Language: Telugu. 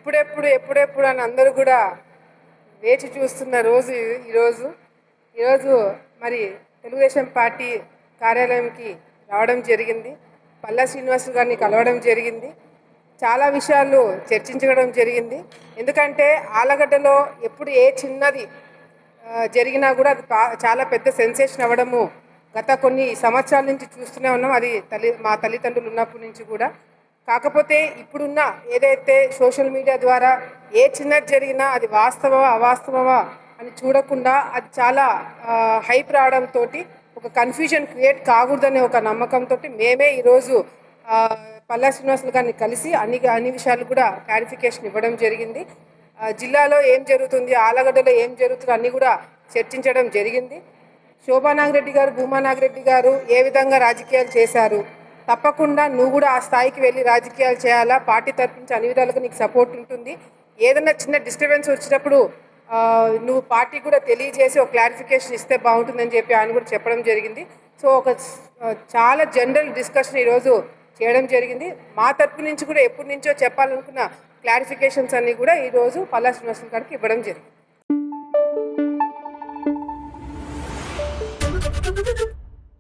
ఎప్పుడెప్పుడు అని అందరూ కూడా వేచి చూస్తున్న రోజు ఈరోజు మరి తెలుగుదేశం పార్టీ కార్యాలయంకి రావడం జరిగింది. పల్లా శ్రీనివాస్ గారిని కలవడం జరిగింది. చాలా విషయాలు చర్చించడం జరిగింది. ఎందుకంటే ఆలగడ్డలో ఎప్పుడు ఏ చిన్నది జరిగినా కూడా అది చాలా పెద్ద సెన్సేషన్ అవ్వడము గత కొన్ని సంవత్సరాల నుంచి చూస్తూనే ఉన్నాం. అది మా తల్లిదండ్రులు ఉన్నప్పటి నుంచి కూడా. కాకపోతే ఇప్పుడున్న ఏదైతే సోషల్ మీడియా ద్వారా ఏ చిన్నది జరిగినా అది వాస్తవమా అవాస్తవమా అని చూడకుండా అది చాలా హైప్ రావడంతో ఒక కన్ఫ్యూజన్ క్రియేట్ కాకూడదనే ఒక నమ్మకంతో మేమే ఈరోజు పల్లా శ్రీనివాసులు గారిని కలిసి అన్ని విషయాలు కూడా క్లారిఫికేషన్ ఇవ్వడం జరిగింది. జిల్లాలో ఏం జరుగుతుంది, ఆలగడ్డలో ఏం జరుగుతుంది అన్నీ కూడా చర్చించడం జరిగింది. శోభా నాగిరెడ్డి గారు, భూమా నాగిరెడ్డి గారు ఏ విధంగా రాజకీయాలు చేశారు, తప్పకుండా నువ్వు కూడా ఆ స్థాయికి వెళ్ళి రాజకీయాలు చేయాలా, పార్టీ తరఫు నుంచి అన్ని విధాలుగా నీకు సపోర్ట్ ఉంటుంది. ఏదైనా చిన్న డిస్టర్బెన్స్ వచ్చినప్పుడు నువ్వు పార్టీ కూడా తెలియజేసి ఒక క్లారిఫికేషన్ ఇస్తే బాగుంటుందని చెప్పి ఆయన కూడా చెప్పడం జరిగింది. సో ఒక చాలా జనరల్ డిస్కషన్ ఈరోజు చేయడం జరిగింది. మా తరపు నుంచి కూడా ఎప్పటి నుంచో చెప్పాలనుకున్న క్లారిఫికేషన్స్ అన్నీ కూడా ఈరోజు పల్లా శ్రీనివాసులు గారికి ఇవ్వడం జరిగింది.